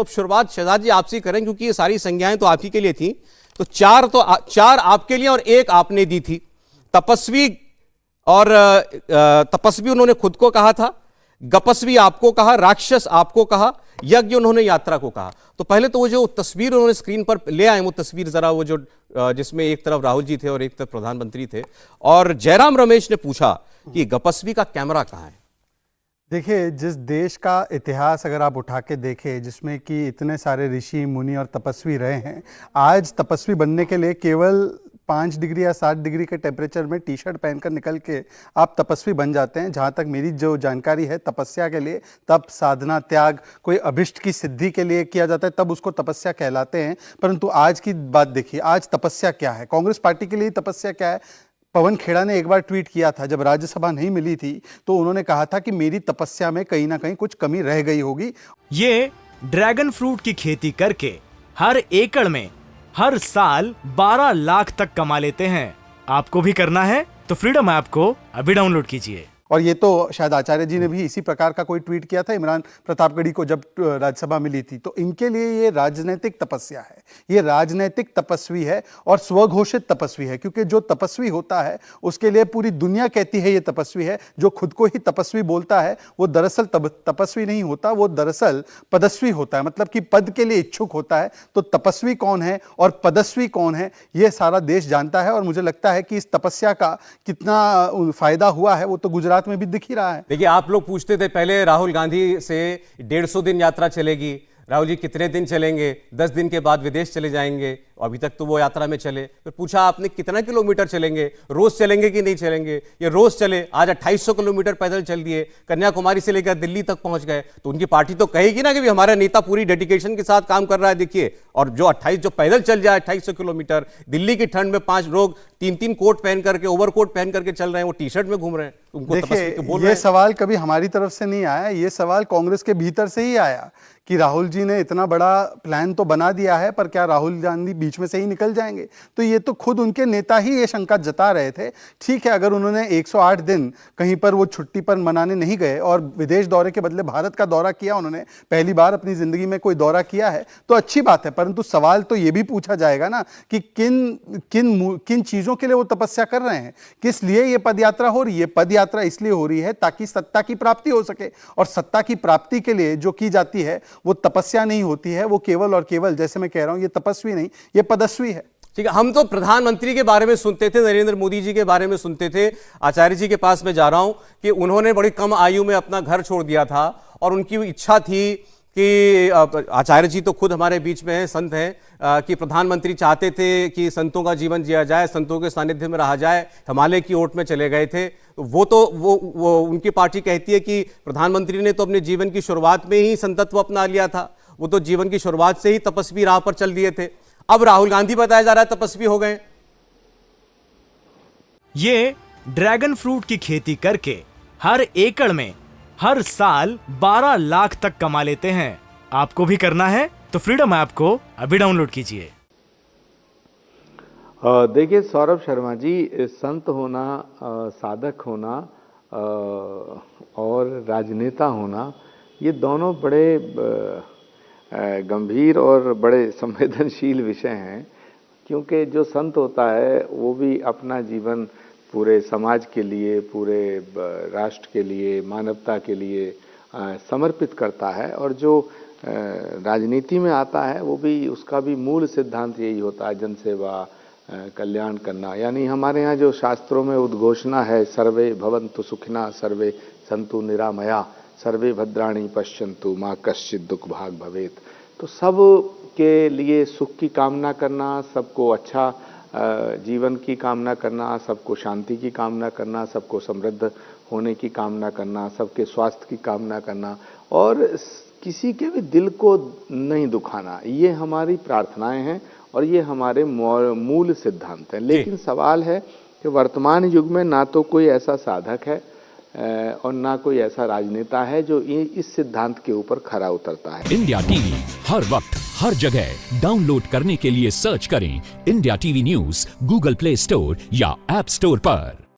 अब शुरुआत शहजाद जी आपसे करें, क्योंकि ये सारी संज्ञाएं तो आप ही के लिए थी। तो चार आपके लिए और एक आपने दी थी। तपस्वी और तपस्वी उन्होंने खुद को कहा था, गपस्वी आपको कहा, राक्षस आपको कहा, यज्ञ उन्होंने यात्रा को कहा। तो पहले तो वो जो तस्वीर उन्होंने स्क्रीन पर ले आए, वो तस्वीर जरा वो जो जिसमें एक तरफ राहुल जी थे और एक तरफ प्रधानमंत्री थे, और जयराम रमेश ने पूछा कि गपस्वी का कैमरा कहां है। देखिए, जिस देश का इतिहास अगर आप उठा के देखें, जिसमें कि इतने सारे ऋषि मुनि और तपस्वी रहे हैं, आज तपस्वी बनने के लिए केवल 5 डिग्री या 7 डिग्री के टेम्परेचर में टी शर्ट पहनकर निकल के आप तपस्वी बन जाते हैं। जहाँ तक मेरी जो जानकारी है, तपस्या के लिए तप, साधना, त्याग, कोई अभिष्ट की सिद्धि के लिए किया जाता है, तब उसको तपस्या कहलाते हैं। परंतु आज की बात देखिए, आज तपस्या क्या है, कांग्रेस पार्टी के लिए तपस्या क्या है। पवन खेड़ा ने एक बार ट्वीट किया था, जब राज्यसभा नहीं मिली थी तो उन्होंने कहा था कि मेरी तपस्या में कहीं ना कहीं कुछ कमी रह गई होगी। ये ड्रैगन फ्रूट की खेती करके हर एकड़ में हर साल 12 लाख तक कमा लेते हैं। आपको भी करना है तो फ्रीडम ऐप को अभी डाउनलोड कीजिए। और ये तो शायद आचार्य जी ने भी इसी प्रकार का कोई ट्वीट किया था इमरान प्रतापगढ़ी को जब राज्यसभा मिली थी। तो इनके लिए ये राजनीतिक तपस्या है, ये राजनीतिक तपस्वी है और स्वघोषित तपस्वी है, क्योंकि जो तपस्वी होता है उसके लिए पूरी दुनिया कहती है ये तपस्वी है। जो खुद को ही तपस्वी बोलता है वो दरअसल तपस्वी नहीं होता, वो दरअसल पदस्वी होता है, मतलब कि पद के लिए इच्छुक होता है। तो तपस्वी कौन है और पदस्वी कौन है, ये सारा देश जानता है। और मुझे लगता है कि इस तपस्या का कितना फायदा हुआ है वो तो गुजरात में भी दिख ही रहा है। देखिए, आप लोग पूछते थे पहले राहुल गांधी से 150 दिन यात्रा चलेगी, राहुल जी कितने दिन चलेंगे, 10 दिन के बाद विदेश चले जाएंगे, अभी तक तो वो यात्रा में चले। फिर पूछा आपने कितना किलोमीटर चलेंगे, रोज चलेंगे कि नहीं चलेंगे, ये रोज चले। आज 2800 किलोमीटर पैदल चल दिए, कन्याकुमारी से लेकर दिल्ली तक पहुंच गए। तो उनकी पार्टी तो कहेगी ना कि हमारा नेता पूरी डेडिकेशन के साथ काम कर रहा है, देखिए। और जो पैदल चल जाए 2800 किलोमीटर, दिल्ली की ठंड में 5 लोग 3-3 कोट पहन करके, ओवरकोट पहन करके चल रहे हैं, वो टी शर्ट में घूम रहे हैं। उनको देखिए, ये सवाल कभी हमारी तरफ से नहीं आया, ये सवाल कांग्रेस के भीतर से ही आया कि राहुल जी ने इतना बड़ा प्लान तो बना दिया है, पर क्या राहुल गांधी बीच में से ही निकल जाएंगे। तो ये तो खुद उनके नेता ही ये शंका जता रहे थे। ठीक है, अगर उन्होंने 108 दिन कहीं पर वो छुट्टी पर मनाने नहीं गए और विदेश दौरे के बदले भारत का दौरा किया, उन्होंने पहली बार अपनी जिंदगी में कोई दौरा किया है, तो अच्छी बात है। परंतु सवाल तो ये भी पूछा जाएगा ना कि किन चीजों के लिए वो तपस्या कर रहे हैं, किस लिए ये पदयात्रा हो रही है। पदयात्रा इसलिए हो रही है ताकि सत्ता की प्राप्ति हो सके, और सत्ता की प्राप्ति के लिए जो की जाती है वो तपस्या नहीं होती है, वो केवल और केवल, जैसे मैं कह रहा हूं, ये तपस्वी नहीं, ये पदस्वी है। ठीक है, हम तो प्रधानमंत्री के बारे में सुनते थे, नरेंद्र मोदी जी के बारे में सुनते थे। आचार्य जी के पास मैं जा रहा हूं कि उन्होंने बड़ी कम आयु में अपना घर छोड़ दिया था, और उनकी इच्छा थी कि आचार्य जी तो खुद हमारे बीच में हैं, संत हैं, कि प्रधानमंत्री चाहते थे कि संतों का जीवन जिया जाए, संतों के सानिध्य में रहा जाए, हिमालय की ओट में चले गए थे। वो उनकी पार्टी कहती है कि प्रधानमंत्री ने तो अपने जीवन की शुरुआत में ही संतत्व अपना लिया था, वो तो जीवन की शुरुआत से ही तपस्वी राह पर चल दिए थे। अब राहुल गांधी बताया जा रहा है तपस्वी हो गए। ये ड्रैगन फ्रूट की खेती करके हर एकड़ में हर साल 12 लाख तक कमा लेते हैं। आपको भी करना है तो फ्रीडम ऐप को अभी डाउनलोड कीजिए। देखिए सौरभ शर्मा जी, संत होना, साधक होना और राजनेता होना, ये दोनों बड़े गंभीर और बड़े संवेदनशील विषय हैं। क्योंकि जो संत होता है वो भी अपना जीवन पूरे समाज के लिए, पूरे राष्ट्र के लिए, मानवता के लिए समर्पित करता है। और जो राजनीति में आता है वो भी, उसका भी मूल सिद्धांत यही होता है, जनसेवा, कल्याण करना। यानी हमारे यहाँ जो शास्त्रों में उद्घोषणा है, सर्वे भवन्तु सुखिनः, सर्वे सन्तु निरामया, सर्वे भद्राणि पश्यन्तु मा कश्चित् दुःख भाग् भवेत्। तो सब के लिए सुख की कामना करना, सबको अच्छा जीवन की कामना करना, सबको शांति की कामना करना, सबको समृद्ध होने की कामना करना, सबके स्वास्थ्य की कामना करना, और किसी के भी दिल को नहीं दुखाना, ये हमारी प्रार्थनाएं हैं और ये हमारे मूल सिद्धांत हैं। लेकिन सवाल है कि वर्तमान युग में ना तो कोई ऐसा साधक है और ना कोई ऐसा राजनेता है जो इस सिद्धांत के ऊपर खरा उतरता है। इंडिया टीवी हर वक्त हर जगह डाउनलोड करने के लिए सर्च करें India TV news Google play store या ऐप स्टोर पर।